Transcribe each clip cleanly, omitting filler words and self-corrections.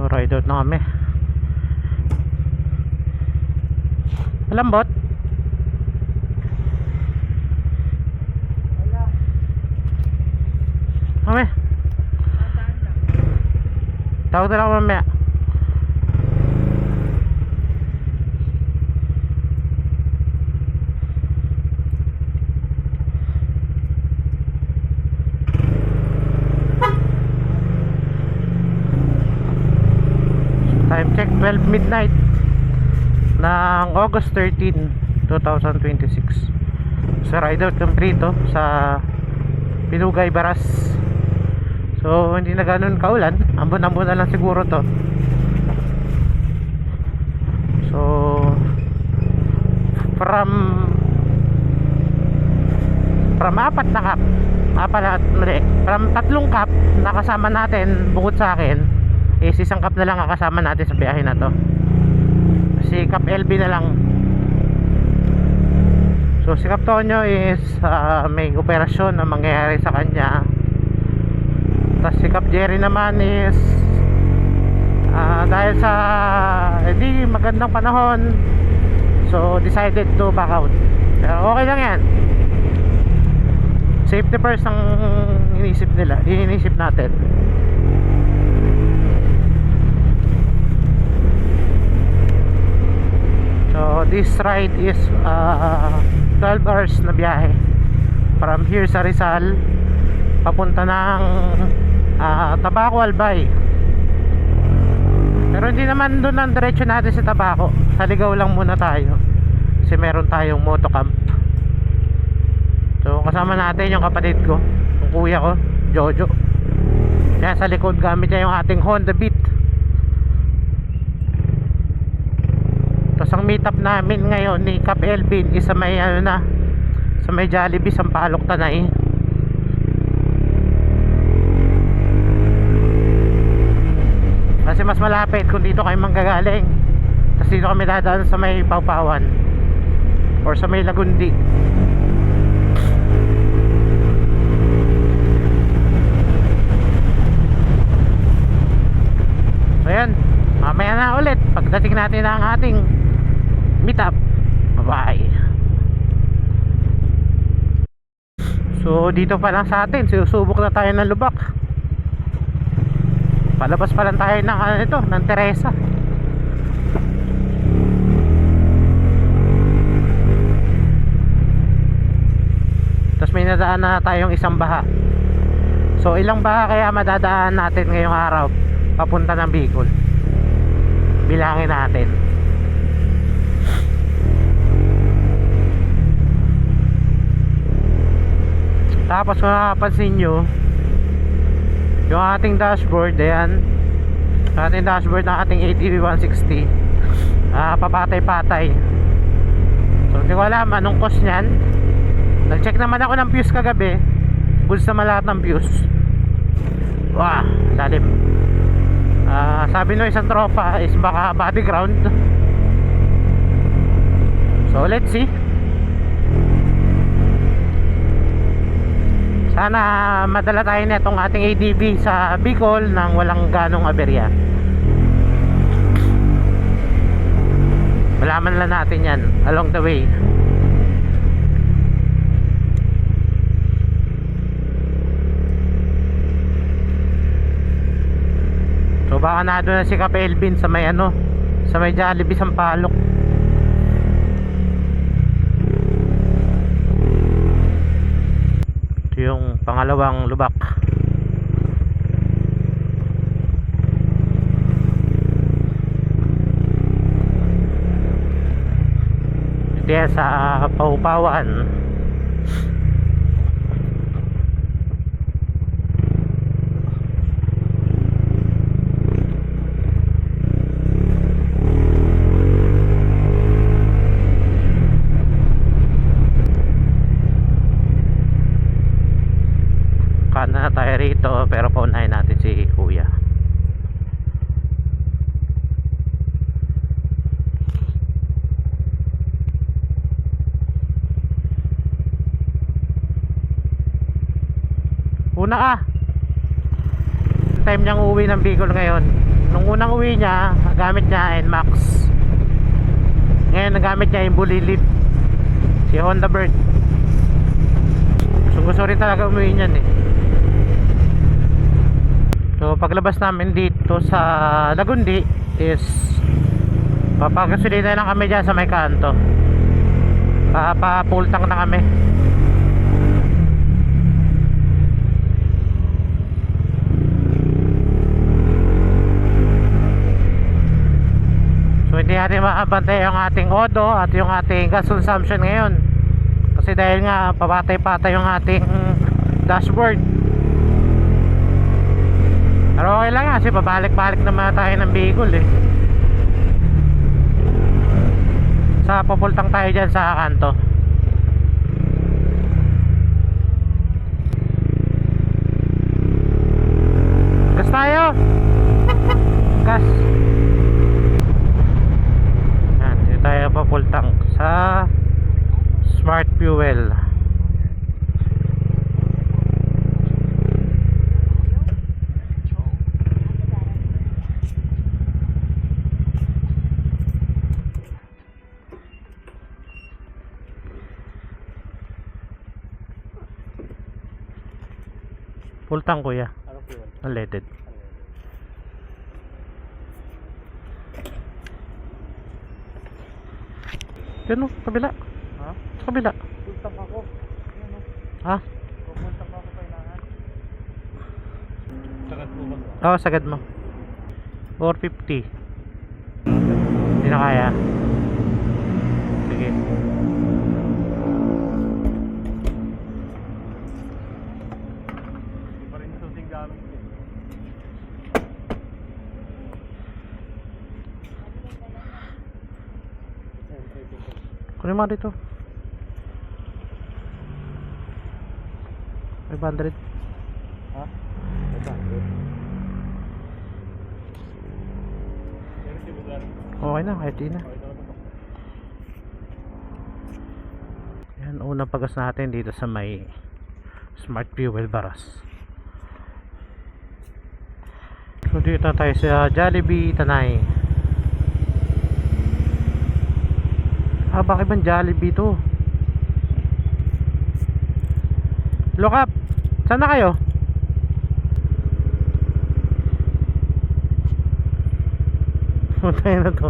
Ride out na kami. Malambot. Kami. Tawag na lang mamaya. Time check 12 midnight ng August 13, 2026. Sa ride out kami rito sa Pinugay, Baras. So hindi na ganun kaulan, ambon-ambon na lang siguro to. So from apat na cup, from tatlong cup na kasama natin bukod sa akin, is isang cup na lang ang kasama natin sa biyahe na to. Si Cup LB na lang. So si Cup Tonyo is may operasyon na mangyayari sa kanya. Tapos si Cup Jerry naman is dahil sa hindi magandang panahon, so decided to back out. Pero okay lang yan. Safety first ang iniisip natin. So this ride is 12 hours na biyahe from here sa Rizal papunta ng Tabaco, Albay. Pero hindi naman doon ang diretso natin sa Tabaco. Sa Ligaw lang muna tayo kasi meron tayong motocamp. So kasama natin yung kapatid ko, yung kuya ko, Jojo. Kaya sa likod gamit niya yung ating Honda Beat. Tapos ang meet up namin ngayon ni Cap Elvin is sa may sa may Jollibee, Sampaloc, Tanay. Kasi mas malapit kung dito kayo manggagaling. Tapos dito kami dadaan sa may Pawpawan or sa may Lagundi. So yan, mamaya na ulit pagdating natin ng ating meet up. Bye bye. So dito pa lang sa atin, susubok na tayo ng Lubak. Palabas pa lang tayo ng ng Teresa. Tapos may nadaan na tayong isang baha. So ilang baha kaya madadaan natin ngayong araw papunta ng Bicol? Bilangin natin. Tapos kung napapansin nyo, yung ating dashboard, ayan, ating dashboard ng ating ATV 160, papatay-patay. So hindi ko alam anong cost nyan. Nag-check naman ako ng fuse kagabi. Goods naman lahat ng fuse. Wah, lalim. Sabi no isang tropa is baka body ground. So let's see. Sana madala tayo na itong ating ADV sa Bicol nang walang ganong aberya. Malaman lang natin yan along the way. So baka na doon na si Cap Elvin sa may sa may Jollibee, Sampaloc. Ito yung pangalawang lubak. Ito yan sa Pawpawan. Na tayo rito pero paunahin natin si kuya. Una ka time niyang uwi ng Bicol ngayon Nung unang uwi niya, gamit niya NMAX. Ngayon nagamit niya yung Bulilit, si Honda Bird. Gusto rin talaga umuwi niyan eh. So paglabas namin dito sa Lagundi is papagasolina lang kami dyan sa may kanto. Full tank na kami. So hindi natin makabantay yung ating odo at yung ating gas consumption ngayon. Kasi dahil nga papatay-patay yung ating dashboard. Pero okay lang nga kasi pabalik-balik naman tayo ng Bicol eh. Sa papultang tayo dyan sa kanto. Gas tayo. Gas. Yan, dito tayo papultang sa Smart Fuel. Full tank kuya. Ano fuel? Unleaded. Yan o, kabila. Ha? Sa kabila. Full tank ako. Yan o. Ha? Full tank ako kailangan. Sagad po ba? Oo, sagad mo. 450. Hindi na kaya. Sige. Hindi pa rin susing gamit eh. Kunin mo dito. 500. Ha? Okay na, kahit di na. Yan, unang pagas natin dito sa may Smart Fuel Baras. So dito tayo sa Jollibee Tanay. Bakit bang Jollibee to? Look up. Saan na kayo? Tayo na to.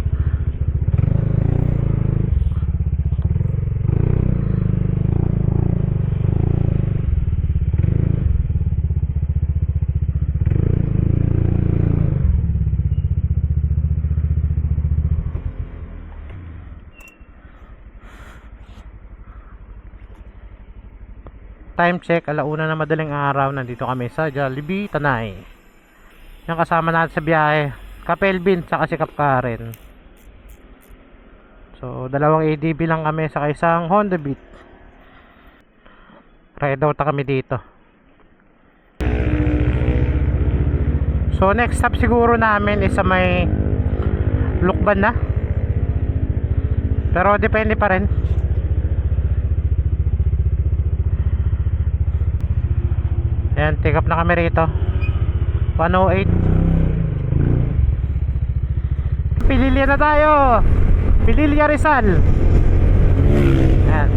Time check, 1:00 na madaling araw. Nandito kami sa Jollibee Tanay. Yung kasama natin sa biyahe, Kapelvin saka si Kap Karen. So dalawang ADB lang kami sa isang Honda Beat. Ride out na kami dito. So next stop siguro namin is sa may Lukban na. Pero depende pa rin. Ayan, take up na kami rito. 108. Pililya na tayo. Pililya Rizal. Ayan.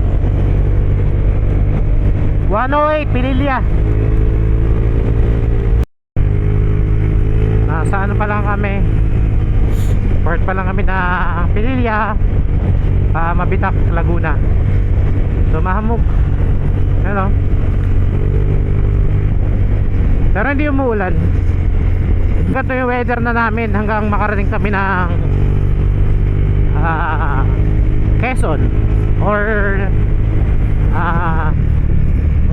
108 Pililya. Nasa ano pa lang kami. Port pa lang kami na Pililya. Mabitak, Laguna. So mahamog. Ayan o. Pero hindi umuulan. Ganito yung weather na namin hanggang makarating kami ng Quezon or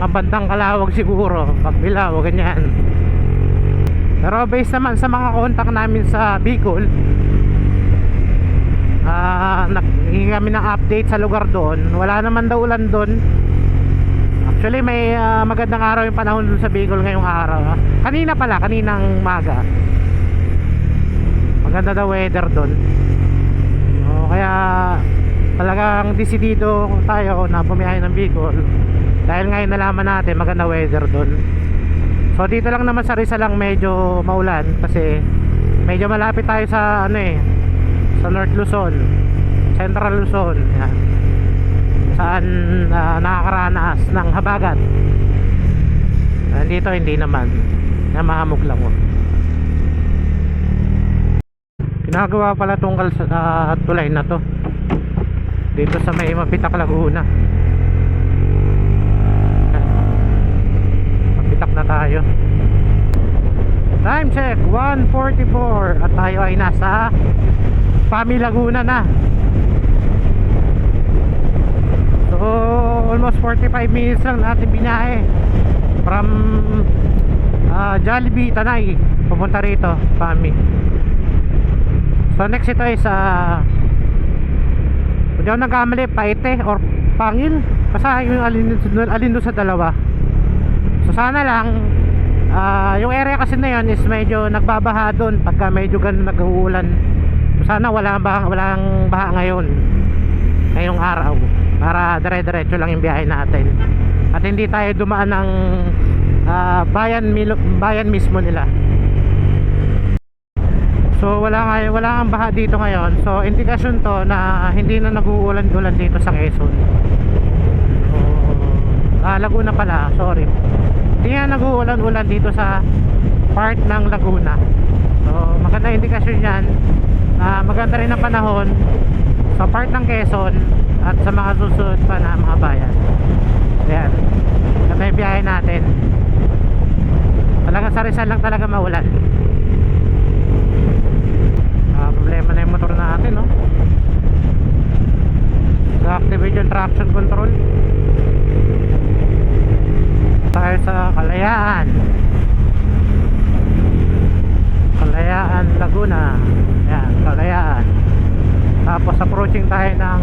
mga bandang Calawag siguro, Pagbilao, ganyan. Pero based naman sa mga contact namin sa Bicol, naghingi kami ng update sa lugar doon. Wala naman daw ulan doon. Actually may magandang araw yung panahon dun sa Bicol ngayong araw. Kanina pala, kaninang maga. Maganda daw weather dun. Kaya talagang desidido tayo na bumiyahe ng Bicol. Dahil ngayon nalaman natin maganda weather dun. So dito lang naman sa Rizal lang medyo maulan kasi medyo malapit tayo sa ano eh, sa North Luzon, Central Luzon. Yan. Saan nakakaranas ng habagat. Dito hindi naman, na mahamog lang mo. Ginagawa pala tong tulay na to dito sa may Mapitak, Laguna. Mapitak na tayo. Time check 1:44 at tayo ay nasa Pami, Laguna na. So almost 45 minutes lang natin binahe from Jollibee, Tanay pupunta rito, Pami. So next ito is hindi ako nagkamali, Paite or Pangil, basta yung alin doon sa dalawa. So sana lang yung area kasi na yun is medyo nagbabaha doon pagka medyo ganun nag-uulan. So sana walang baha ngayong araw, para dire-diretso lang yung biyahe natin at hindi tayo dumaan ng bayan mismo nila. So wala ang baha dito ngayon. So indikasyon to na hindi na nag-uulan-ulan dito sa Quezon. So, Laguna pala, sorry. Hindi na nag-uulan-ulan dito sa part ng Laguna. So maganda indikasyon yan. Maganda rin ang panahon sa part ng Quezon at sa mga susunod pa na mga bayan. Ayan, ito yung biyahe natin. Talagang sa Rizal lang talaga maulan. Problema na yung motor natin, no? So activate yung traction control. Tayo sa Kalayaan, Laguna. Ayan, Kalayaan. Tapos approaching tayo ng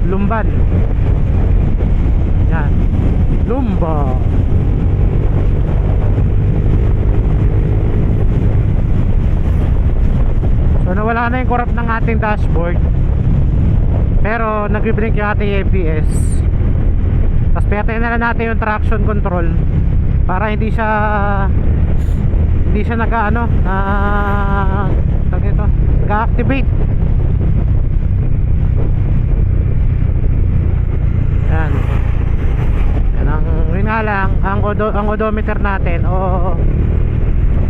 Lumban. Yan, Lumba. So nawala na yung corrupt ng ating dashboard, pero nag-blink yung ating ABS. Tapos patayin na lang natin yung traction control para hindi siya nag-activate. Yan. Yun nga lang, ang odometer natin o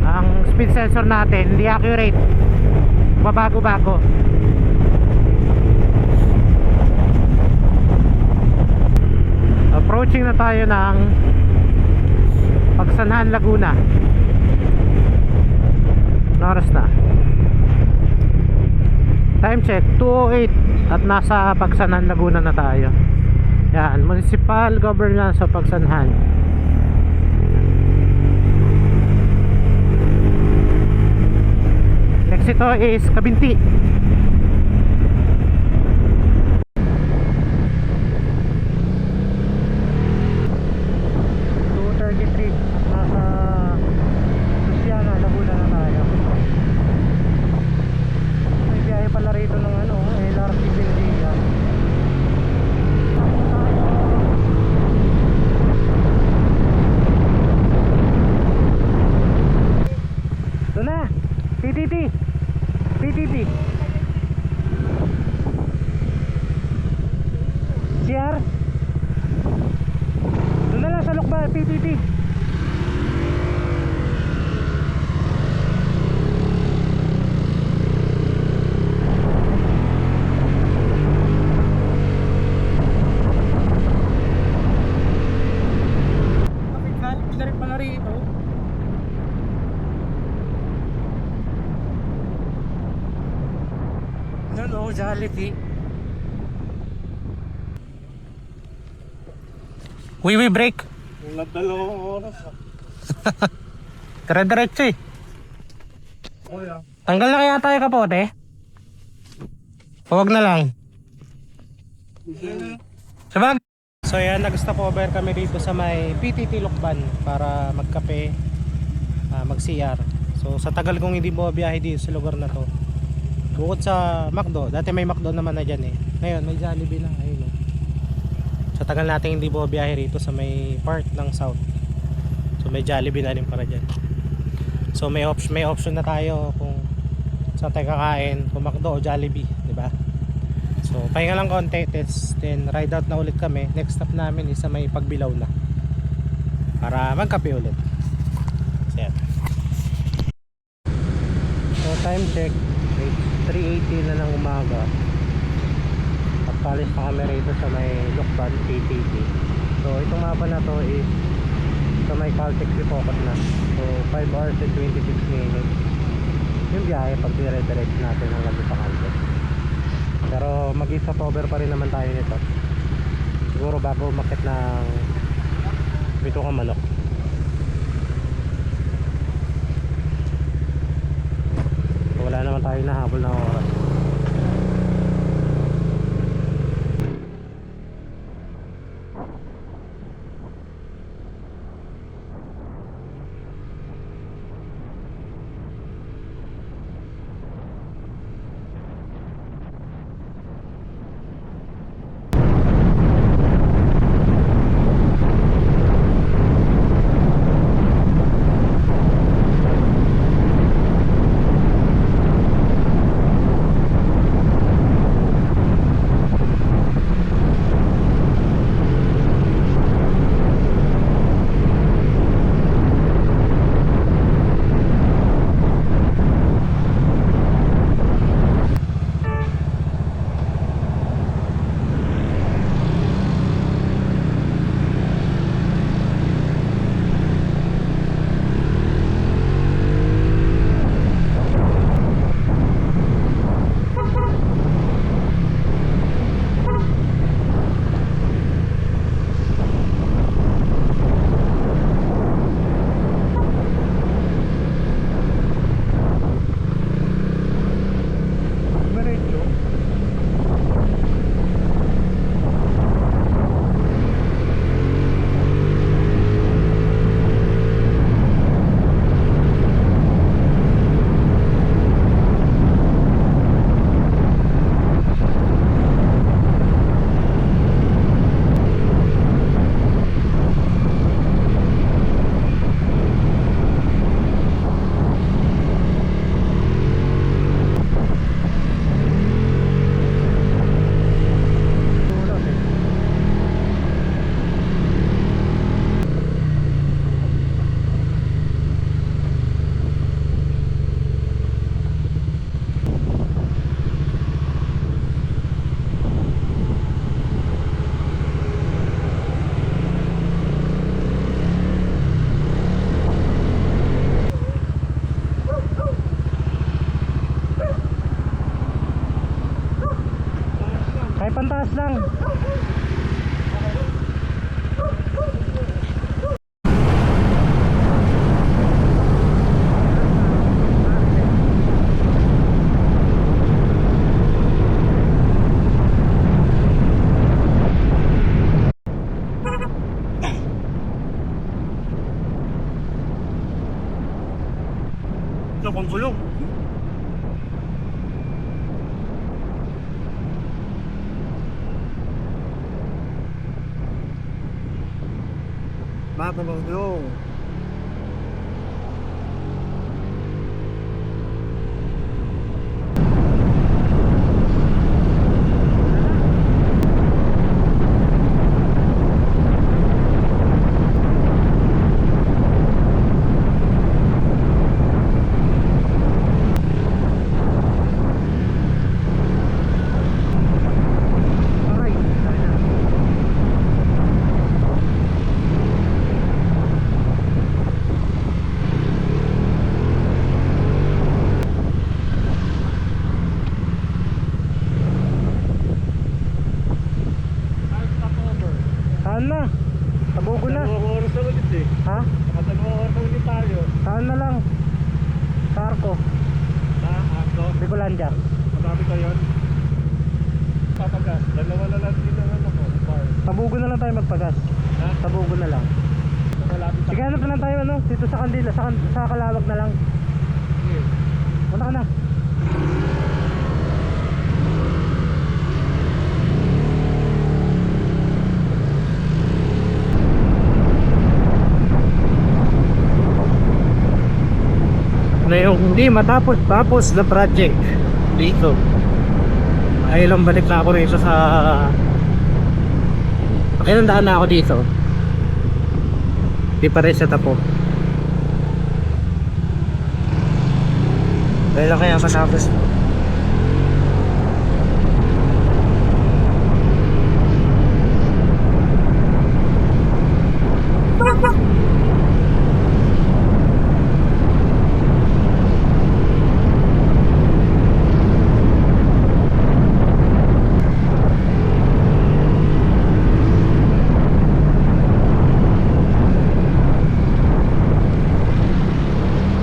ang speed sensor natin hindi accurate, babago-bago. Approaching na tayo ng Pagsanhan, Laguna. Oras na, time check 2:08 at nasa Pagsanhan, Laguna na tayo. Yan, municipal governance sa Pagsanhan. Next ito is Kabinti. PTT CR doon na lang sa Lokba, PTT. Pinarit pala rito. No, Jollibee. We break. Wala dalawang oras. Dire-diretso eh. Oh, yeah. Tanggal na kaya tayo kapote? Huwag na lang. Sabag. So yan, nag-stop over kami dito sa may PTT Lokban para magkape, mag-CR. So sa tagal kong hindi mo biyahe dito sa lugar na to, bukod sa McDo, dati may McDo naman na dyan eh, ngayon may Jollibee na. Ayun, oh. Sa tagal natin hindi mo biyahe rito sa may part ng South, so may Jollibee na rin para dyan. So may option na tayo kung saan tayo kakain, kung McDo o Jollibee, di ba? So pahinga lang konti, then ride out na ulit kami. Next stop namin is sa may Pagbilao na para magkape ulit. So yan. So time check, 3:18 na ng umaga. Pagpalis pa kami rito sa may Lukban, KTT. So itong mapa na to is sa may Caltex Pocket na. So 5 hours and 26 minutes yung biyahe pag dire-direct natin hanggang sa Caltex. Pero mag-isa over pa rin naman tayo nito. Siguro bago umakit ng Bituka Manok. So, wala naman tayo nahabol na oras. Kahit pantaas lang. Ito pang gulong. Mapa pang gulong. Saan na? Tabugo na. Dalawang oras na ulit eh. Ha? Dalawang oras na ulit tayo. Saan na lang? Sa Arco. Ako. Bicolandia. Marami ka yun. Papagas. Dalawa na lang din ang ano ko. Bar. Tabugo na lang tayo magpagas. Ha? Tabugo na lang. Malapit Sige, hanap na lang tayo ano? Dito sa Kandila, sa Kalawag na lang. Sige. Punta ka na. Hindi matapos na project dito. Ay lang balik na ako rito sa pakinandaan na ako dito. Di pa rin sa tapo. Dahil lang kaya matapos.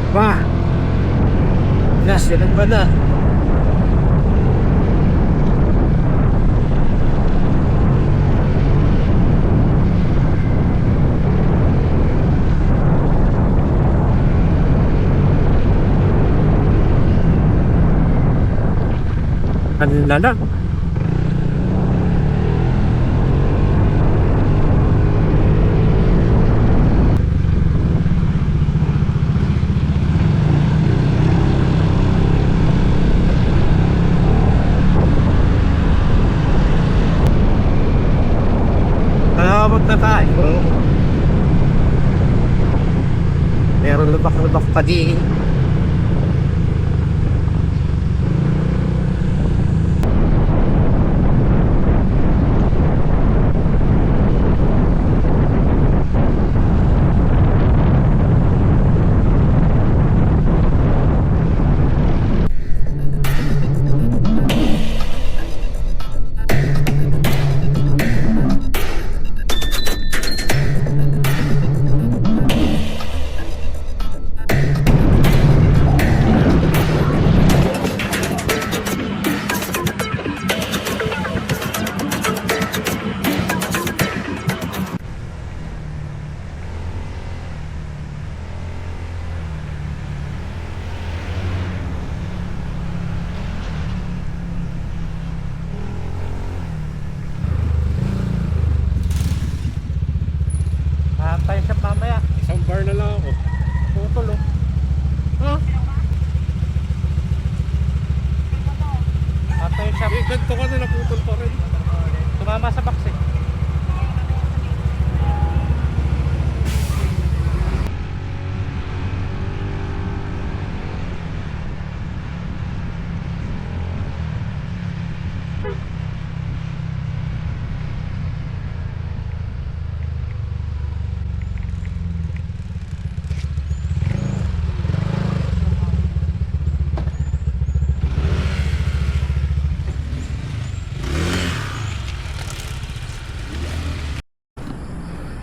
Pa! Yan ang ba na? Kanina na. Kalabot na tayo. Meron lubak-lubak pa din. Tayo siya mamaya. Isang bar na lang ako. Putol oh. Huh? Tayo siya. Eh, ganito ka na naputol pa rin. Tumama sa box eh.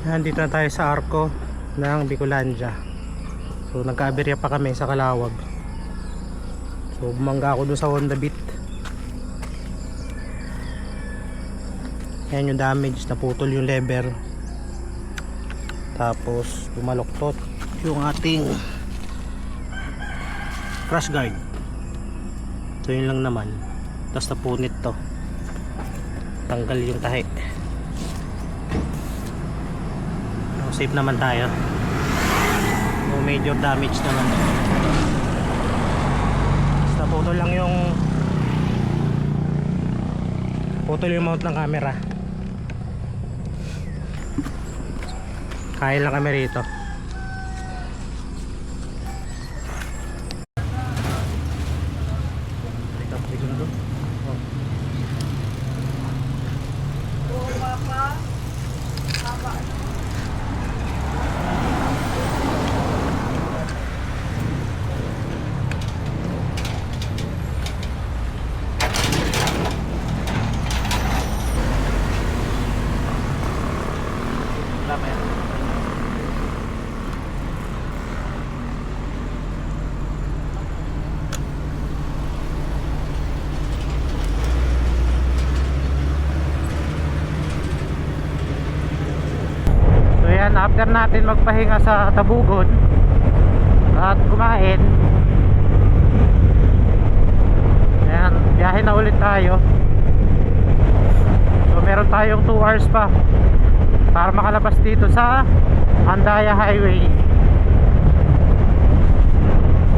Nandito na tayo sa Arco ng Bicolandia. So nagka-aberya pa kami sa Calawag. So bumangga ako dun sa Honda Beat. Yan yung damage, naputol yung lever. Tapos bumaloktot yung ating crash guard. So yun lang naman. Tapos napunit to. Tanggal yung tahi. Safe naman tayo. No major damage naman. Basta putol lang yung mount ng camera. Kaya lang kami rito. After natin magpahinga sa Tabugon at kumain, ayan, biyahe na ulit tayo. So meron tayong 2 hours pa para makalabas dito sa Andaya Highway.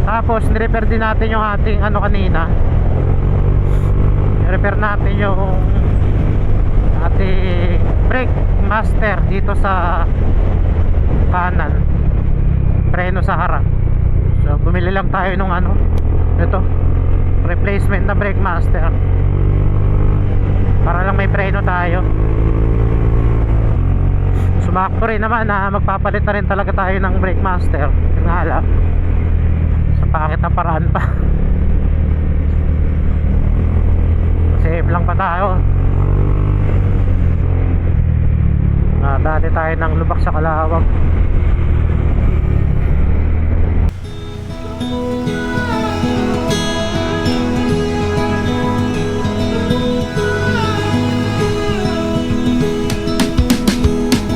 Tapos nirepair din natin yung ating ano kanina. Repair natin yung ating brake master dito sa kanan, preno sa harap. So bumili lang tayo nung ano, ito, replacement na brake master para lang may preno tayo. Sumakto rin naman na magpapalit na rin talaga tayo ng brake master. Yun nga lang, sa pangit na paraan pa. Save lang pa tayo. Dati tayo ng lubak sa Kalawag.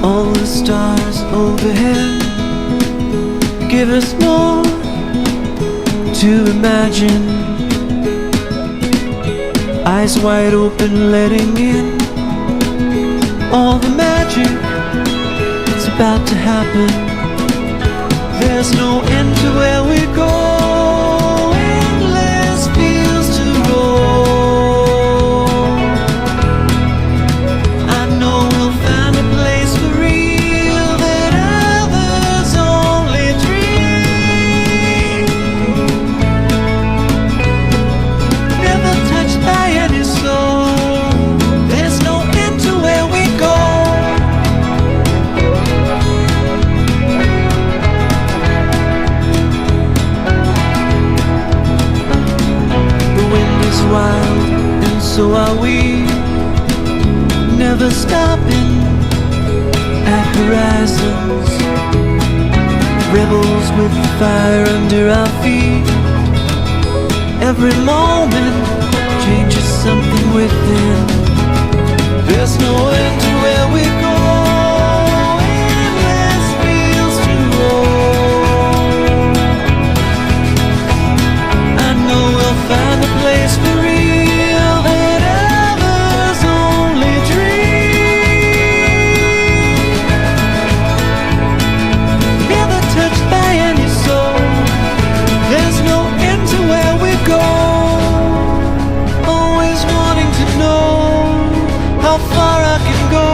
All the stars overhead give us more to imagine. Eyes wide open, letting in all the magic that's about to happen. There's no end to where we go, endless fields to roam. I know we'll find a place for real that others only dream. Never touched by any soul. There's no end to where we go. The wind is wild and so are we, never stopping at horizons. Rebels with fire under our feet. Every moment changes something within. There's no end to where we go, endless fields to roam. I know we'll find a place for real that others only dream. Never touched by any soul. There's no end to where we go. Always wanting to know how far I can go.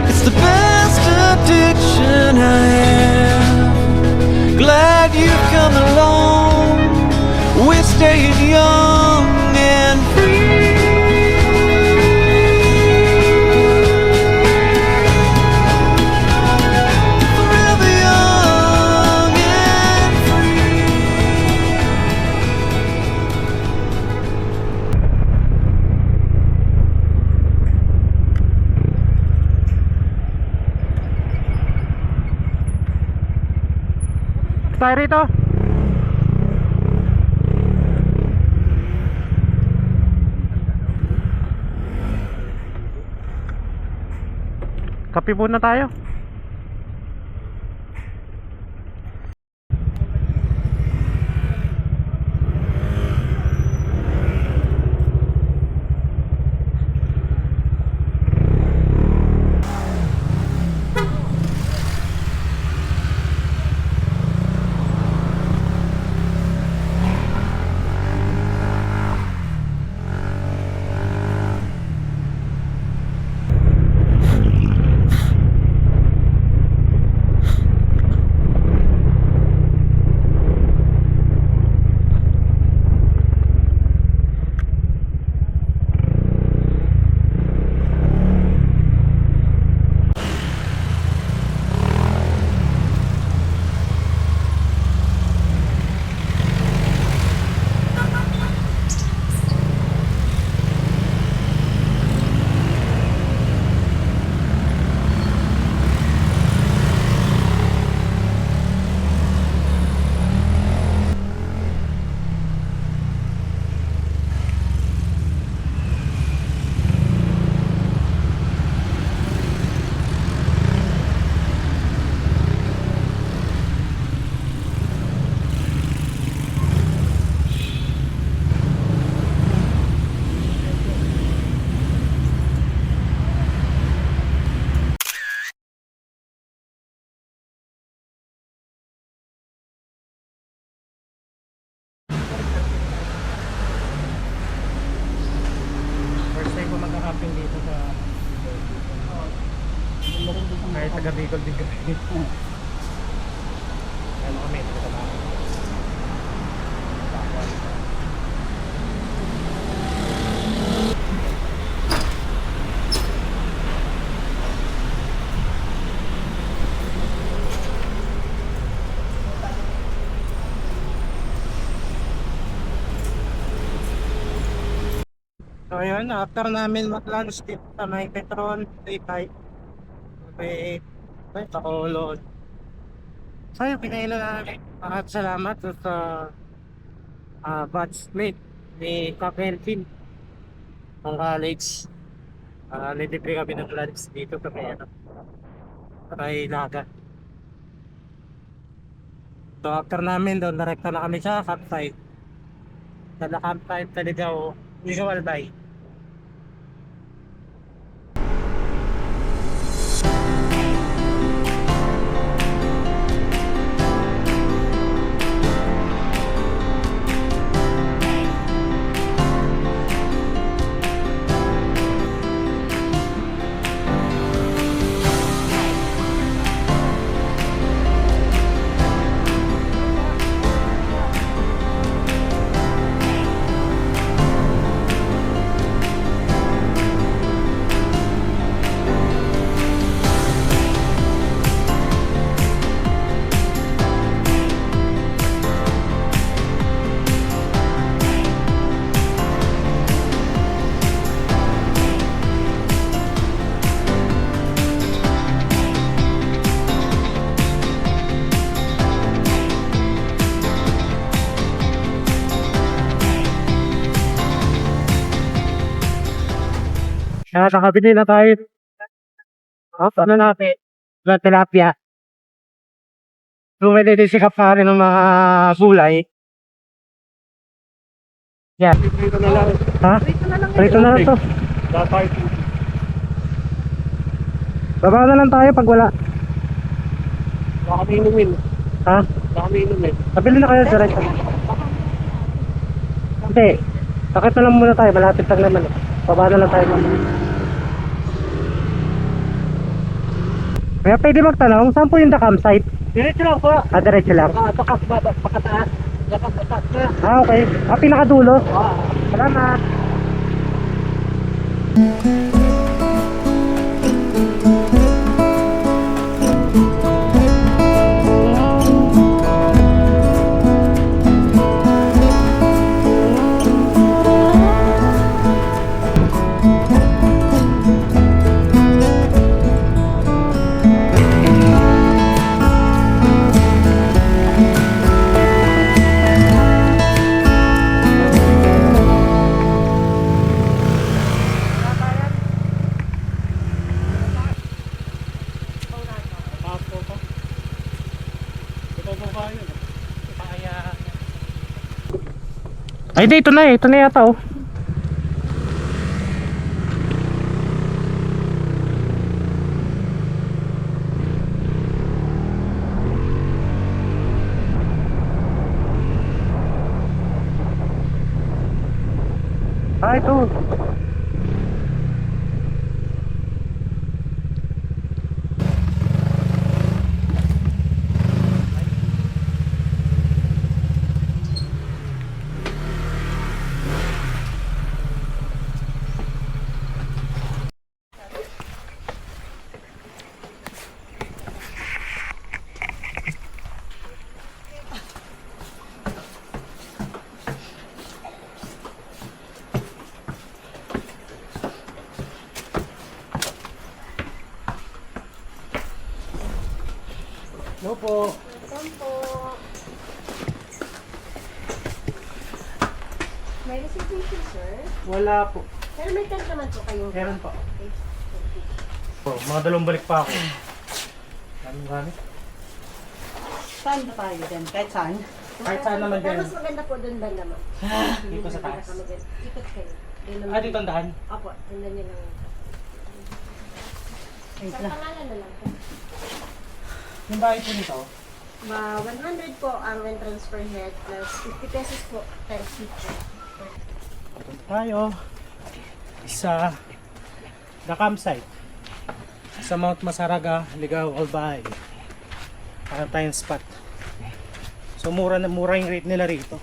It's the best addiction I have. Glad you've come along. We're staying young and free. Forever young and free. Tayo rito. Kape muna tayo. taga Bicol din kami. Ano kami, taga Tabaco. So ayun, after namin mag-lunch dito sa may Petron, may Bacolod. So yung pinailan namin, salamat sa batchmate ni Cap Elfin ng college. Nilibre kami ng lunch dito kami kay Laga. So after namin doon, direkta na kami sa campsite. Sa campsite sa Ligaw Albay. Nakakabili na tayo. Ano natin? Sa tilapia. Bumili din si Kapare ng mga gulay. Yan. Dito na lang. Ha? Prito na lang to. Dapat Baba na lang tayo pag wala. baka kami inumin. Ha? Baka kami inumin. Nabili na kayo direct. Hindi. Bakit na lang muna tayo? Malapit lang naman. Baba na lang tayo. Kaya pwede magtanong, saan po yung campsite? Diretso lang po. Diretso lang. Pakataas. Pakataas na. Okay. Pinakadulo. Salamat. Ay, di, ito na eh. Ito na yata oh. Ito. Hello po. Welcome po. May reservation, sir? Wala po. Pero may tent naman po kayo. Meron po. Okay. Mga dalawang balik pa ako. Anong gamit? Saan ba tayo din? Kahit saan? Kahit saan naman Pero din. mas maganda po doon ba naman? Dito sa taas. Ikot kayo. Doon naman. Dito ang daan. Opo, tingnan niyo lang. Wait Sa lang. pangalan na lang po. Yung bahay po nito, 100 po ang entrance per head plus 50 pesos po per seat. tayo sa the campsite. sa Mount Masaraga, Ligao, Albay. Para tayong spot. So mura yung rate nila rito.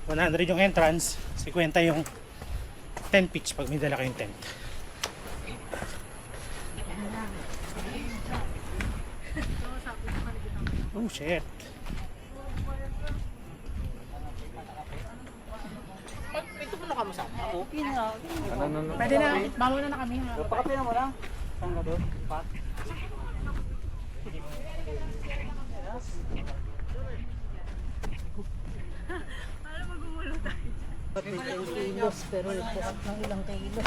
100 yung entrance, 50 yung tent pitch pag may dala kayong tent. Oh shit. Ito mo na kamo sa ako. Pwede na, mauna na kami. Pakapi na mo lang. Saan ka doon? Pat? Kilos, pero bukat ng ilang kilo.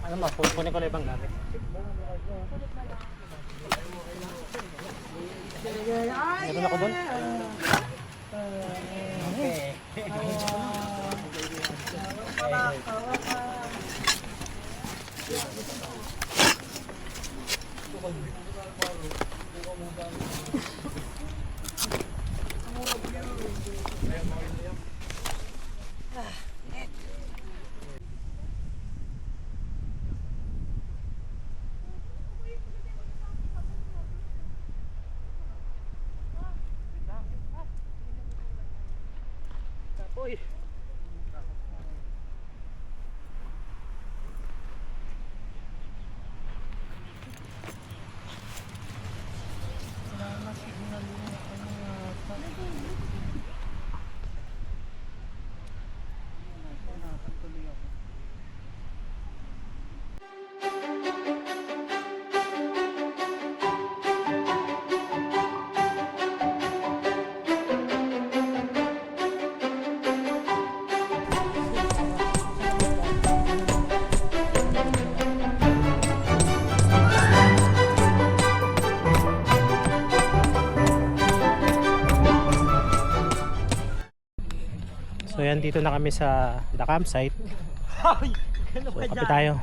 Ano ba? Kunin ko na ibang gamit. Meron ako doon? Okay. Uy. So yan, dito na kami sa the campsite. So kape tayo.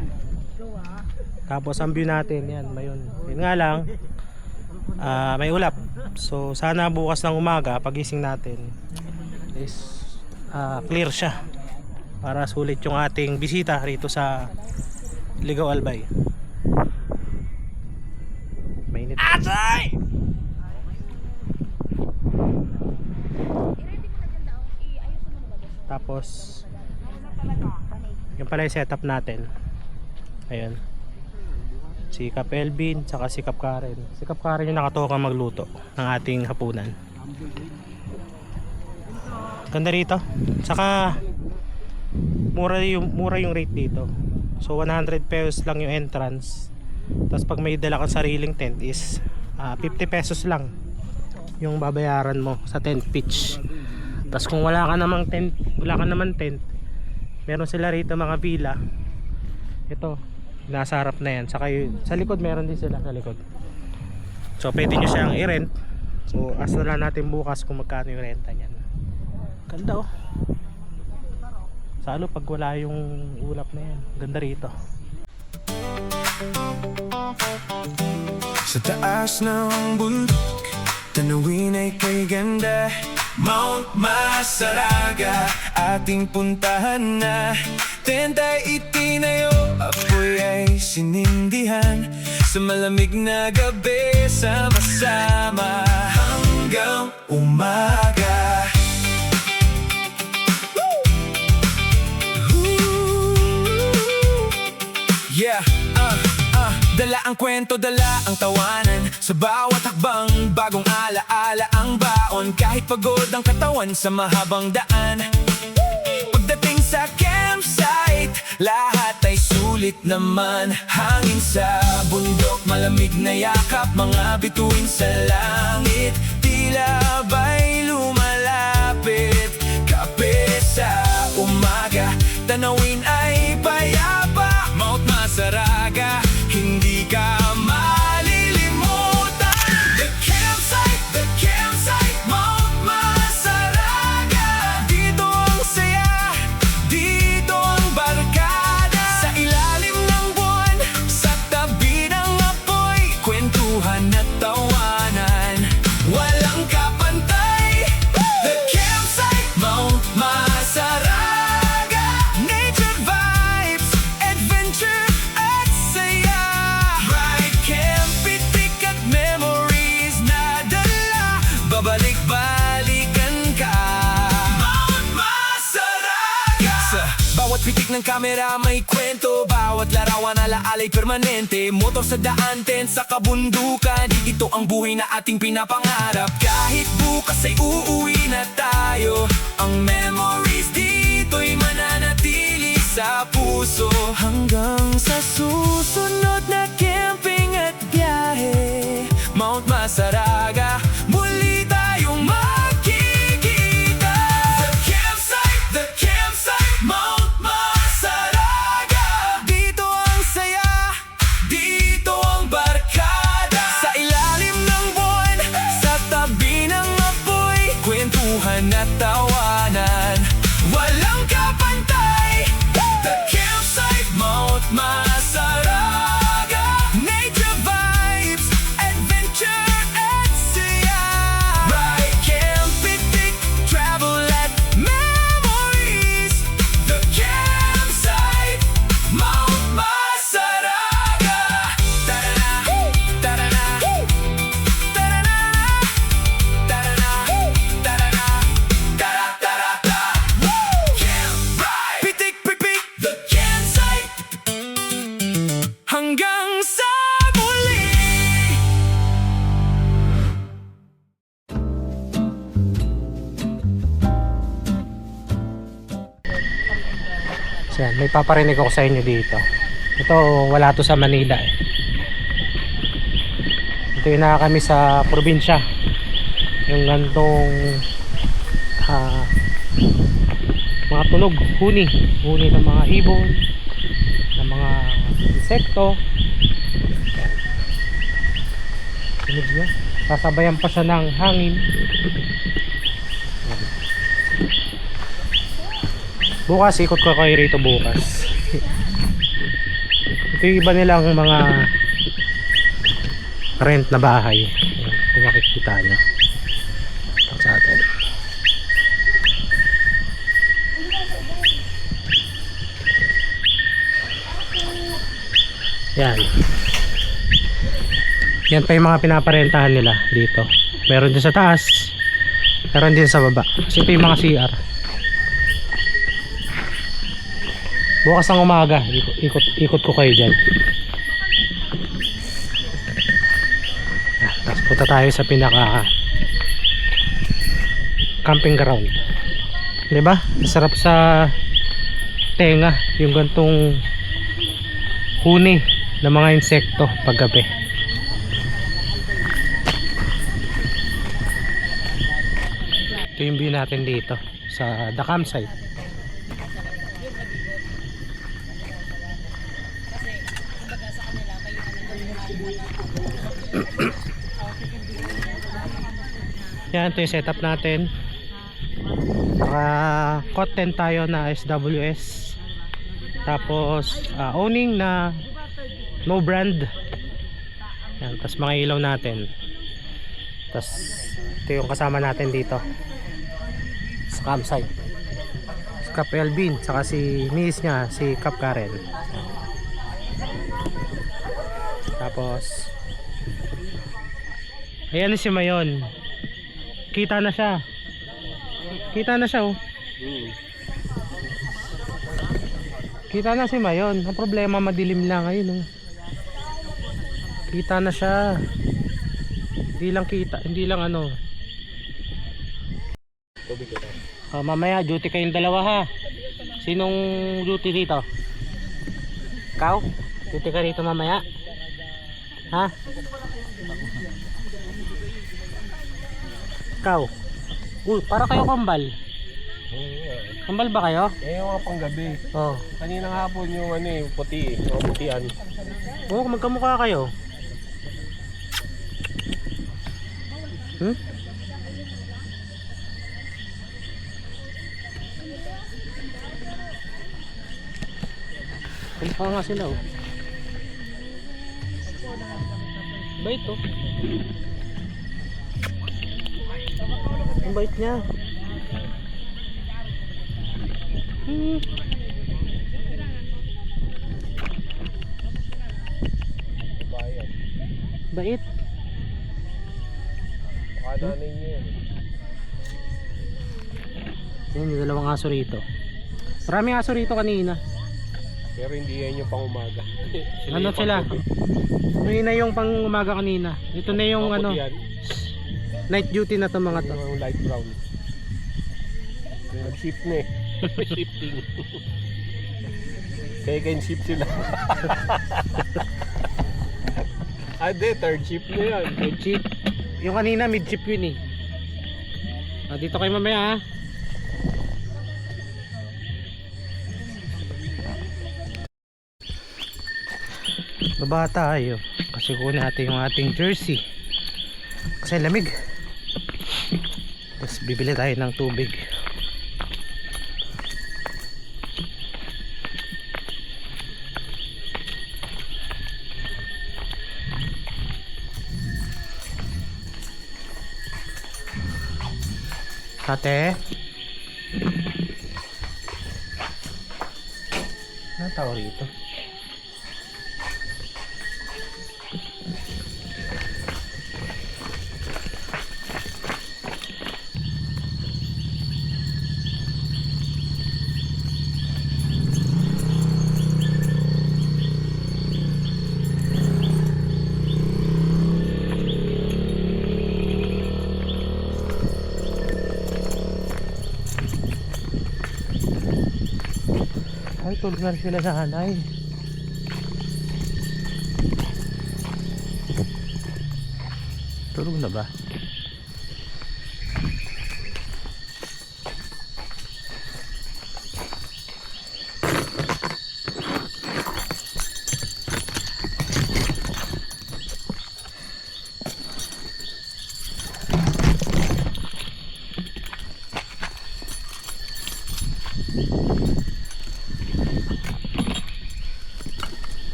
Tapos ang view natin, yan, mayon. Yun nga lang, may ulap. So sana bukas ng umaga, pagising natin is clear siya. Para sulit yung ating bisita rito sa Ligao Albay. Mainit. Atay! Tapos yung pala yung setup natin. Ayun. Si Kap Elvin saka si Kap Karen. Si Kap Karen yung nakatoka magluto ng ating hapunan. Ganda rito. Saka mura yung rate dito. So 100 pesos lang yung entrance. Tapos pag may dala kang sariling tent is 50 pesos lang yung babayaran mo sa tent pitch. Tapos kung wala ka naman tent, meron sila rito mga villa. Ito, nasa harap na yan. Saka sa likod meron din sila sa likod. So pwede nyo siyang i-rent. So ask na lang natin bukas kung magkano yung renta niyan. Ganda oh. Salo pag wala yung ulap na yan. Ganda rito. Sa taas ng bundok, tanawin ay kay ganda. Mount Masaraga, ating puntahan na. Tenta'y itinayo, apoy ay sinindihan. Sa malamig na gabi, sama-sama hanggang umaga. Yeah, dala ang kwento, dala ang tawanan. Sa bawat hakbang, bagong alaala ang baon. Kahit pagod ang katawan sa mahabang daan. Pagdating sa campsite, lahat ay sulit naman. Hangin sa bundok, malamig na yakap. Mga bituin sa langit, tila ba'y lumalapit. Kape sa umaga, tanawin ay payapa. Mount Masaraga, hindi ka malilimutan. The campsite, Mount Masaraga. Dito ang saya, dito ang barkada. Sa ilalim ng buwan, sa tabi ng apoy, kwentuhan at tawanan. ng kamera may kwento, bawat larawan alaalay permanente. Motor sa daan, tent sa kabundukan, ito ang buhay na ating pinapangarap. Kahit bukas ay uuwi na tayo, ang memories dito'y mananatili sa puso. Hanggang sa susunod na camping at biyahe, Mount Masaraga, muli tayong magkikita. The campsite, Mount Masaraga. Dito ang saya, dito ang barkada. Sa ilalim ng buwan, sa tabi ng apoy, kwentuhan at tawanan, walang kapantay. The campsite, Mount Masaraga. Nature vibes, adventure at saya. Ride, camp, picnic, travel at memories. The campsite, Mount Masaraga. Ta-da-da, ta-da-da, ta-da-da, ta-da-da, ta-da-da, ta-da-da-da-da. Camp ride, picnic, picnic, the campsite. Hanggang sa muli. So yan, may paparinig ako sa inyo dito. Ito, wala to sa Manila eh. Ito yung na kami sa probinsya. Yung gantong mga tunog, huni ng mga ibon, ng mga insekto. Yan. Tunog niya. Sasabayan pa siya ng hangin. Yan. Bukas, ikot ko kayo rito bukas. Ito yung iba nilang mga rent na bahay. Ayan, kung makikita nyo. Ito sa atin. Yan. Yan pa yung mga pinaparentahan nila dito. Meron din sa taas, meron din sa baba. Kasi ito yung mga CR. Bukas ng umaga, ikot ko kayo dyan. Tapos punta tayo sa pinaka camping ground. Diba? Masarap sa tenga yung gantong huni ng mga insekto paggabi. Ito yung view natin dito sa the campsite. Yan, ito yung setup natin. Cotton tayo na SWS. Tapos owning na no brand. Yan, tapos mga ilaw natin. Tapos ito yung kasama natin dito sa campsite. Si Cap Elvin, saka si miss niya, si Cap Karen. Tapos ayan si Mayon. Kita na siya. Kita na siya oh. Kita na si Mayon. Ang problema madilim lang ngayon oh. Kita na siya. Hindi lang kita, hindi lang ano. Mamaya duty kayong dalawa ha. Sinong duty dito? Ikaw? Duty ka dito mamaya? Ha? Ikaw? Uy, para kayo kambal. Kambal ba kayo? Eh, yung mga panggabi. Oh. Kaninang hapon yung ano eh, puti, yung putian. Oo, magkamukha kayo. Hmm? Kamukha nga sila oh. Bait oh. Ang bait niya. Bait. Nanay niya yan. Yan, yung dalawang aso rito. Maraming aso rito kanina. Pero hindi yan yung pang umaga. Ano yung sila? panggabi. Hindi na yung pang umaga kanina. Ito na yung Kapag ano, yan, night duty na to mga to. yung light brown. Nag-shift na eh. Shifting. Second shift sila. Ade, third shift na yan. Mid shift. Yung kanina mid shift yun eh. Dito kayo mamaya ha. Baba tayo kasi kunin natin yung ating jersey kasi lamig. Tapos bibili tayo ng tubig. Ate, ano tawag rito? Ay, tulog na sila sa hanay. Tulog na ba?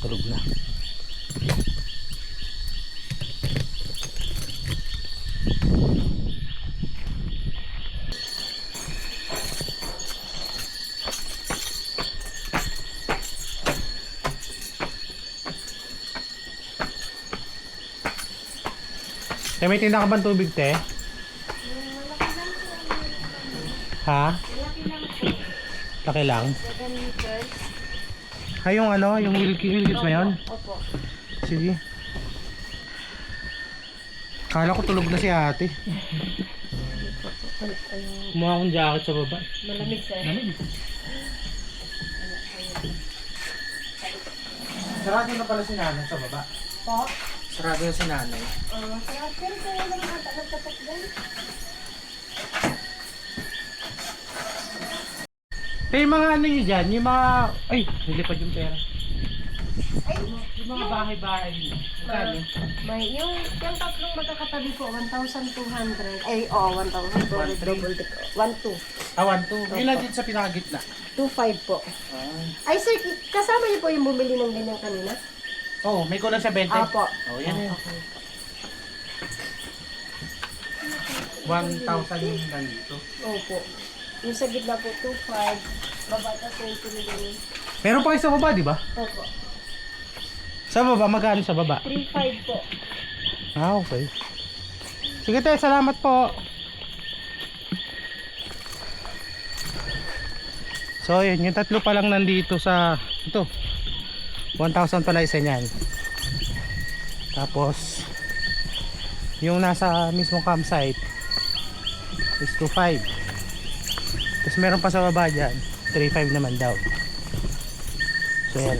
Tulog na. May tinda ka bang tubig, te? Ha? Laki lang. Ay, yung ano, yung Wilkins ba yun? Opo. Sige. Kala ko tulog na si ate. Kumuha akong jacket sa baba. Malamig sir. Malamig. Sarado na pala si nanay sa baba. Po? Sarado na si nanay. Sarap. Pero kaya lang nakatapat dyan. Yung mga ano nyo dyan, yung mga... Ay, nilipad yung pera. Ay, Yung mga bahay-bahay nyo. Magkano? may yung tatlong magkakatabi po, 1,200. Ay, 1,000. Double deck. 1,2. 1,2. Yun lang din sa pinakagitna. 2,500 po. Ay, sir, kasama niyo po yung bumili ng ganyan kanina? Oo, may kulang sa 20. Apo. Oo, yan yun. Okay. 1,000 yung nandito. Opo. Yung sa gitna po, 2,500. Baba na 20 million. Meron pa kayo sa baba, di ba? Opo. Sa baba, magkano sa baba? 3,500 po. Ah, okay. Sige tayo, salamat po. So, yun, yung tatlo pa lang nandito sa, ito, 1,000 pala isa niyan. Tapos, yung nasa mismong campsite is 2,500. Tapos meron pa sa baba dyan, 3,500 naman daw. So, yan.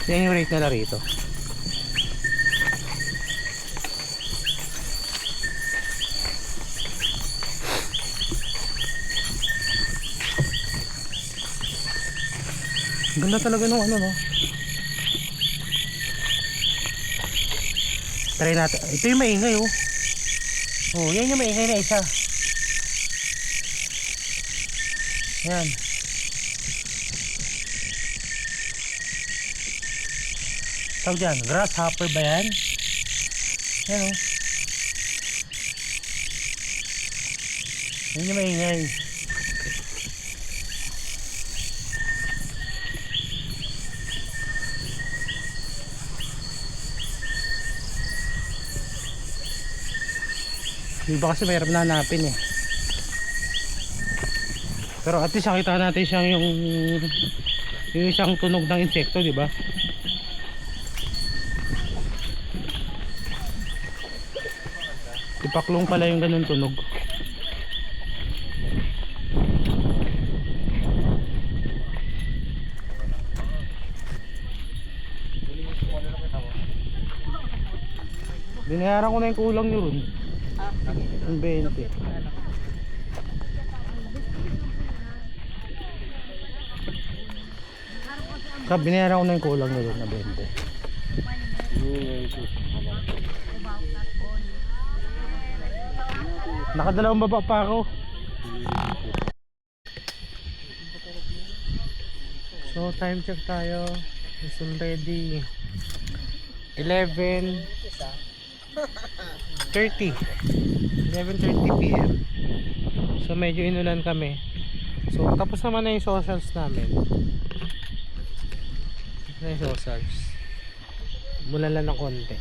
Yan yung rate nila rito. Ganda talaga nung ano, no? Try natin. Ito yung maingay, oh. Oh, yan yung maingay na isa. Yan. Tawag dyan, grasshopper ba yan? Yan, oh. Yan yung maingay. Yung iba kasi mahirap na hanapin eh. Pero at least nakita natin siyang yung isang tunog ng insekto, di ba? Tipaklong pala yung ganun tunog. Binayaran ko na yung kulang nyo ron. Yung 20. Binayaran ko na yung kulang nyo ron na 20. Nakadalawang baba pa ako. So time check tayo. It's already 11:30 p.m. So medyo inulan kami. So tapos naman na yung socials namin. Tapos na yung socials. Mula lang ng konti.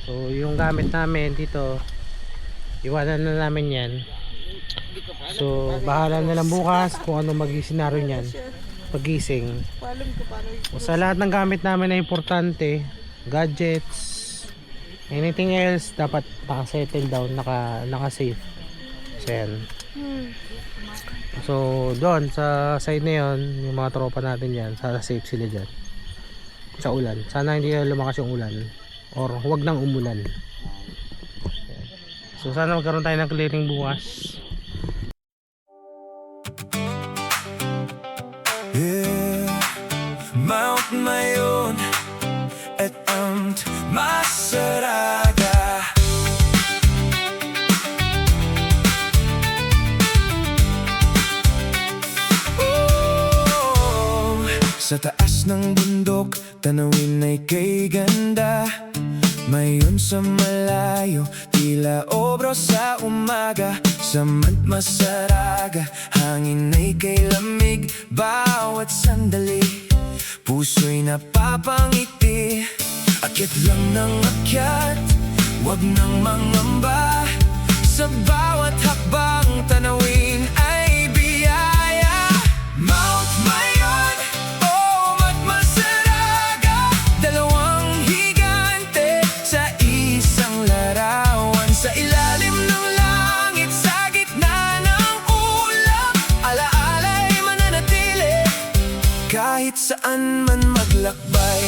So yung gamit namin dito, iwanan na namin yan. So bahala na lang bukas kung ano maging senaryo niyan pagising. So, sa lahat ng gamit namin na importante, gadgets, anything else, dapat naka-settle down, naka-safe. So yan. So doon sa side na yun, yung mga tropa natin yan, sana safe sila dyan sa ulan. Sana hindi lumakas yung ulan or huwag nang umulan. So sana magkaroon tayo ng clearing bukas. Yeah, Mount Mayon at Amt Masaraga. Oh, sa taas ng bundok, tanawin ay kay ganda. Mayon sa malayo, tila obro sa umaga. Sa Mount Masaraga, hangin ay kay lamig. Bawat sandali, puso'y napapangiti. Akyat lang ng akyat, wag nang mangamba. Sa bawat hakbang, tanawin ay biyaya. Mount Mayon, oh Mount Masaraga, dalawang higante sa isang larawan. Sa ilalim ng langit, sa gitna ng ulap, alaala'y mananatili kahit saan man maglakbay.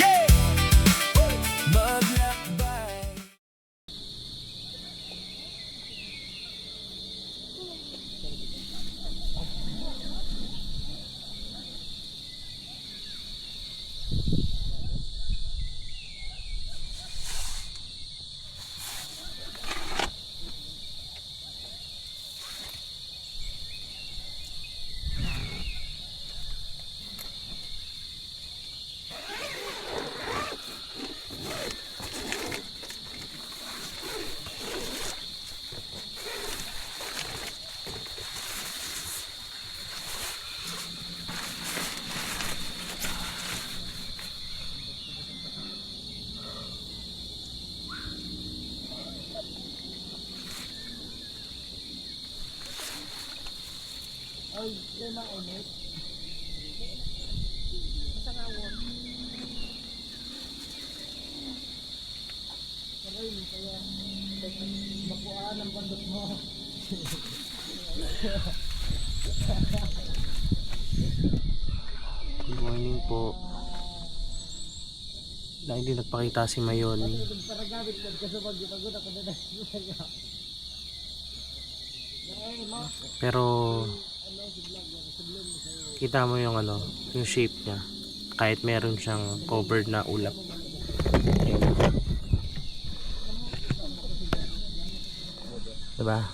Yeah! Maglakbay. Good morning po. Dahil hindi nagpakita si Mayon. Pero kita mo yung yung shape niya. Kahit meron siyang covered na ulap. Ayun. Diba?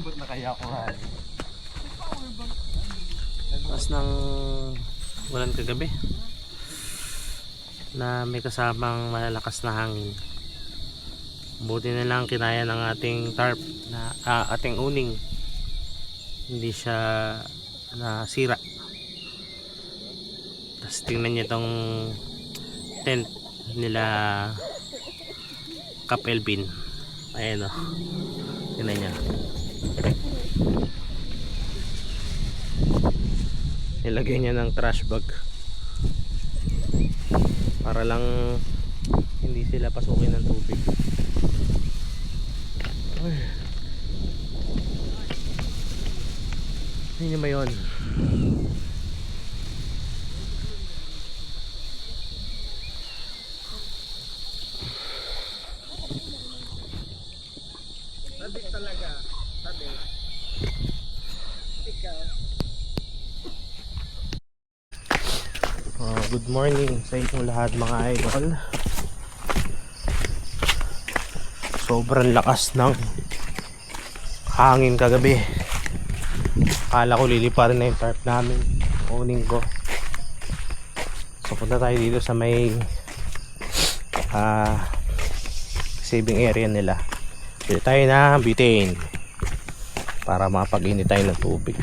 Ba't na kaya ako ha? Tapos ng ulan kagabi na may kasamang malalakas na hangin. Buti na lang kinaya ng ating tarp na ating uning, hindi siya nasira. Tapos tingnan niyo tong tent nila Cap Elvin. Ayan o. Tingnan niya. Nilagay niya ng trash bag para lang hindi sila pasukin ng tubig. Ay. Hindi ba yun? Good morning sa inyong lahat mga idol. Sobrang lakas ng hangin kagabi. Akala ko liliparin na yung tarp namin. Kunin ko. So punta tayo dito sa may saving area nila. Pili tayo na butane para mapag-init tayo ng tubig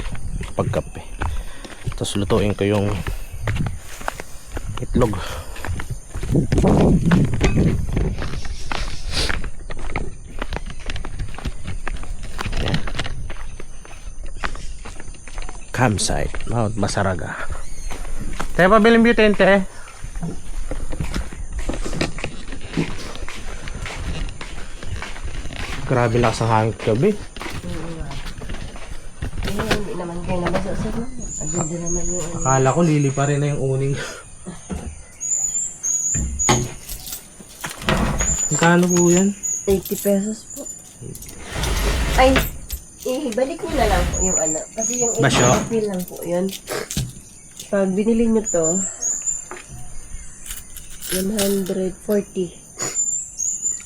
pagkape. Tapos lutuin ko yung itlog. Yan. Campsite Mount Masaraga. Tayo pa bilang butane te. Grabe lakas ang hangin gabi. Hindi naman kayo nabasasag na. Agad naman yung Akala ko lili pa rin na yung uning. Magkano po yan? 80 pesos po. Ay, balik mo na lang po yung ano. Kasi yung Basyo? 80 lang po yun. Pag binili nyo to, 140.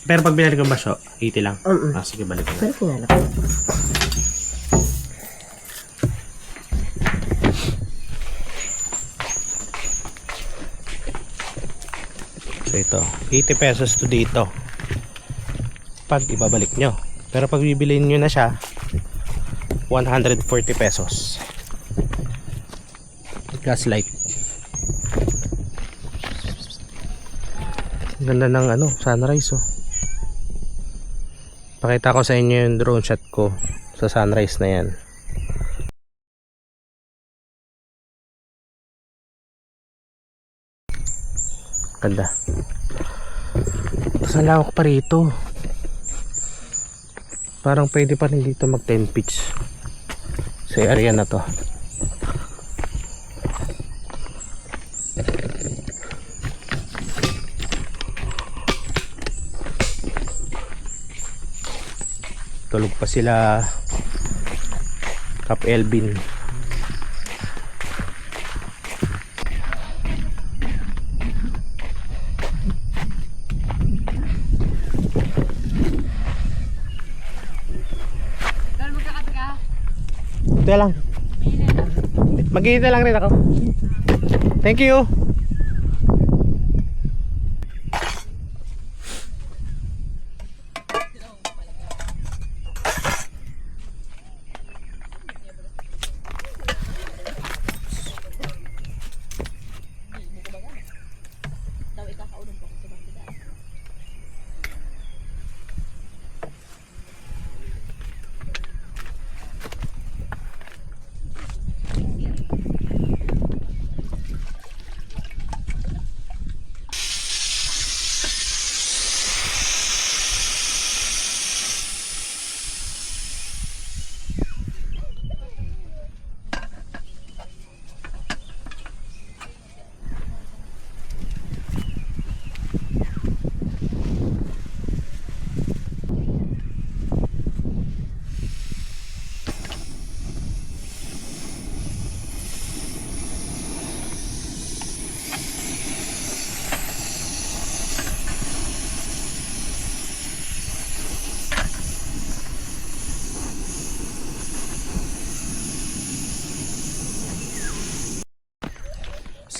Pero pag binalik ko ba siya, 80 lang? Ah, sige, balik ko. Pero pinala ko. So ito, 80 pesos to dito pag ibabalik nyo. Pero pag bibiliin nyo na siya, 140 pesos. Gaslight. Ganda ng ano, sunrise oh. Pakita ko sa inyo yung drone shot ko sa sunrise na yan. Ganda. Tapos ang lawak pa rito. Parang pwede pa rin dito mag 10 pitch sa area na to. Tulog pa sila Cap Elvin. Ito lang. Mag-iita lang rin ako. Thank you.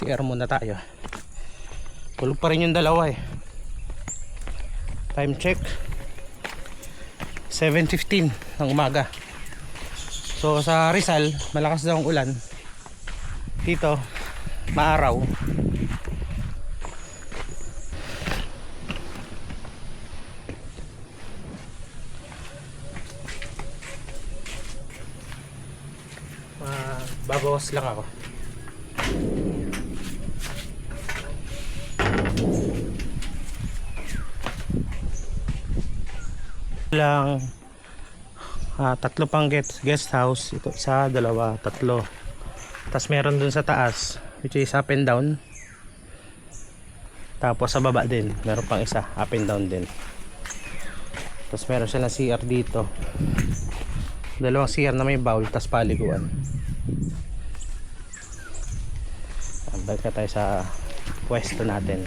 CR muna tayo. Tulog pa rin yung dalawa eh. Time check 7:15 ng umaga. So sa Rizal malakas daw ang ulan. Dito maaraw. Babawas lang ako. Lang tatlo pang guest house. Ito isa, dalawa, tatlo. Tapos meron dun sa taas which is up and down. Tapos sa baba din meron pang isa, up and down din. Tapos meron silang CR dito. Dalawang CR na may bowl, tapos paliguan. Balik na tayo sa pwesto natin.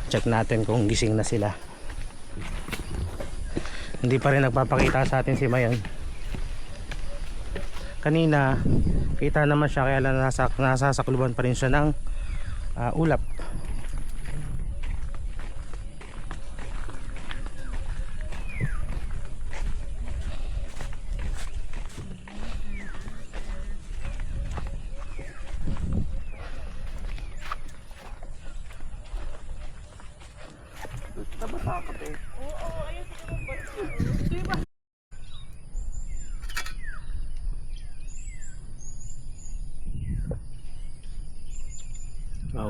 Check natin kung gising na sila. Hindi pa rin nagpapakita sa atin si Mayon. Kanina kita naman siya, kaya lang nasasakluban pa rin siya ng ulap.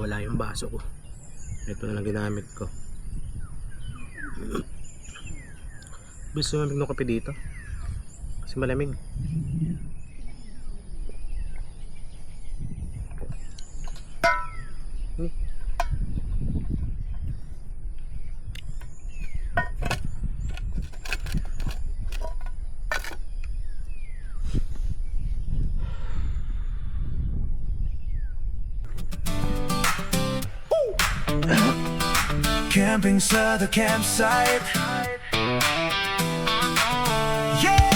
Wala yung baso ko. Ito na lang ginamit ko. Gusto mo ng kape dito? Kasi malamig. Camping sa the campsite. Yeah!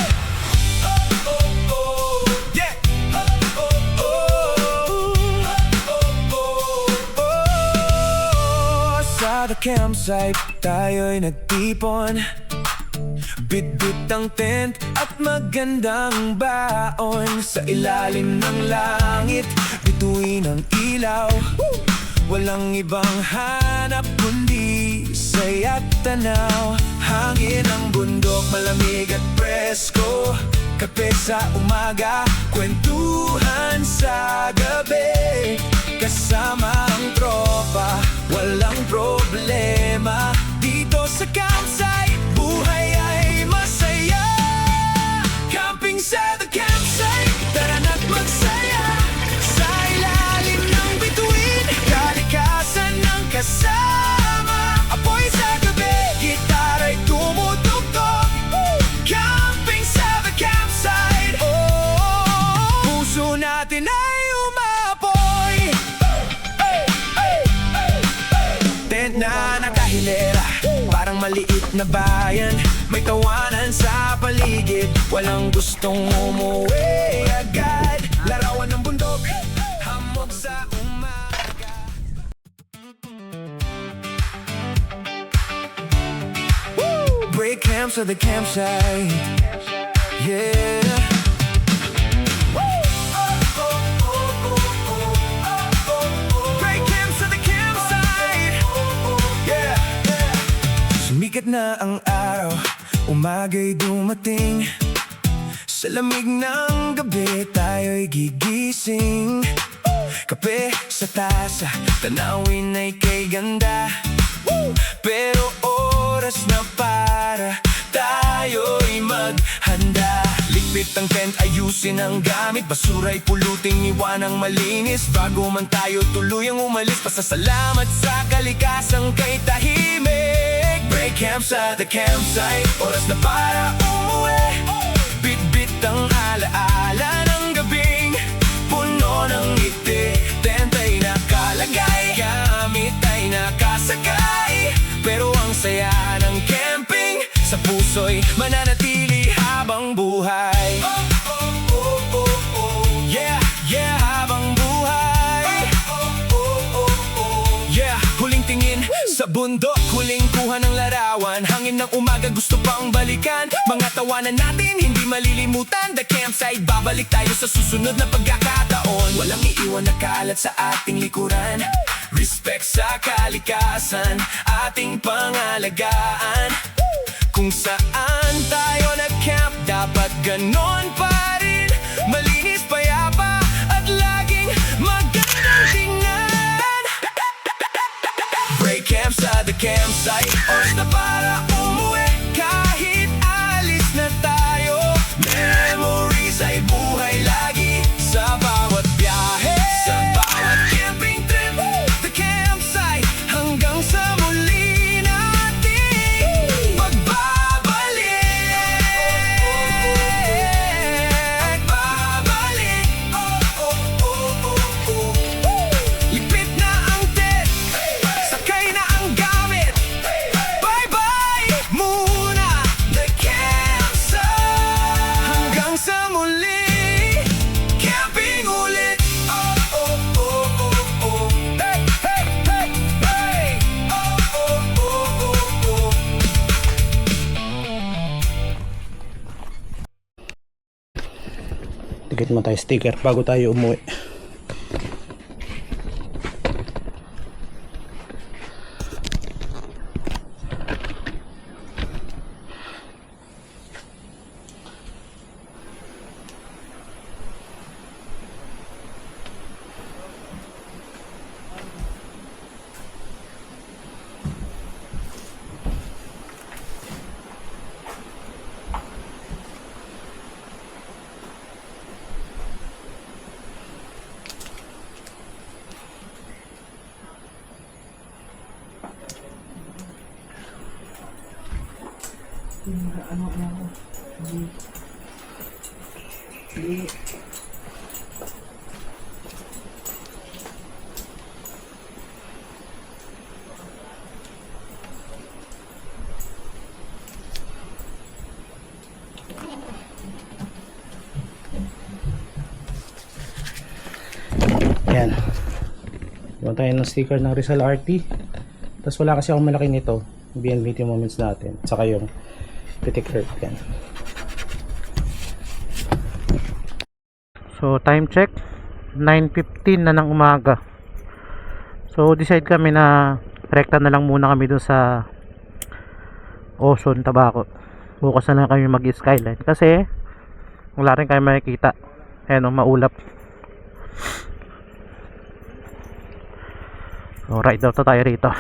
Oh, oh, oh. Yeah! Oh, oh, oh. Oh, oh, oh. Sa the campsite, tayo'y nagtipon. Bit-bit ang tent at magandang baon. Sa ilalim ng langit, bituin ang ilaw. Walang ibang hanap kundi saya't tanaw. Hangin ng bundok, malamig at presko. Kape sa umaga, kwentuhan sa gabi. Kasama ang tropa, walang problema. Dito sa campsite, buhay ay masaya. Camping sa the campsite, tara na't magsaya. Sa ilalim ng bituin, kalikasan ng kasama. Apoy sa gabi, gitara'y tumutugtog. Camping sa the campsite. Oh, puso natin ay umapoy. Tent na nakahilera, parang maliit na bayan. May tawanan sa paligid, walang gustong umuwi agad. Larawan ng bundok, hamog sa umaga. Woo! Break camp sa the campsite. Yeah. Break camp sa the campsite. Yeah. Sumikat na ang araw, umaga'y dumating. Sa lamig ng gabi, tayo'y gigising. Kape sa tasa, tanawin ay kay ganda. Pero oras na para tayo'y maghanda. Ligpit ang tent, ayusin ang gamit. Basura'y puluting, iwanang malinis. Bago man tayo tuluyang umalis, pasasalamat sa kalikasang kay tahimik. Break camp sa the campsite, oras na para umuwi. Bit-bit ang alaala ng gabing puno ng ngiti. Tent ay nakalagay, gamit ay nakasakay. Pero ang saya ng camping sa puso'y mananatili habang buhay. Oh, oh, oh, oh, oh. Yeah, yeah, habang buhay. Oh, oh, oh, oh, oh. Yeah, huling tingin sa bundok, huling kuha ng larawan. kwentuhan. Hangin ng umaga gusto pang balikan. Mga tawanan natin hindi malilimutan. The Campsite, babalik tayo sa susunod na pagkakataon. Walang iiwan na kalat sa ating likuran. Respect sa kalikasan, ating pangalagaan. Kung saan tayo nag-camp, dapat ganon pa rin. Malinis, payapa, at laging magandang tingnan. Break camp sa The Campsite, oras na para umuwi. Kahit alis na tayo, memories ay buhay lagi. Sa bawat biyahe, sa bawat camping trip, The Campsite, hanggang sa muli natin Magbabalik, lipit na ang tent, sakay na ang gamit. Bye-bye muna, The Campsite. Hanggang sa muli, camping ulit. Hey, hey, hey, hey. Tikit mo tayo sticker bago tayo umuwi. Yan. Gawa tayo ng sticker ng Rizal RT. Tapos wala kasi akong malaki nito. BNBT moments natin. Saka yung Pitik Earth. Yan. So time check 9:15 na ng umaga. So decide kami na rekta na lang muna kami dun sa Ocean Tabaco. Bukas na lang kami mag-skyline kasi wala rin kayo makikita. Ayan o, maulap. So ride out tayo rito.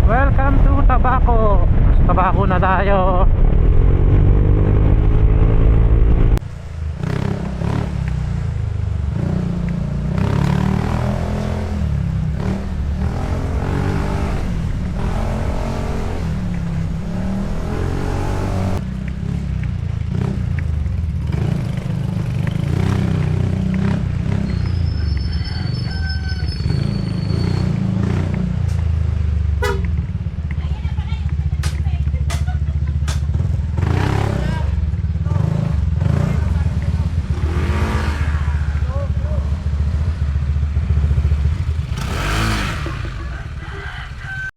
Welcome to Tabaco. Tabaco na tayo.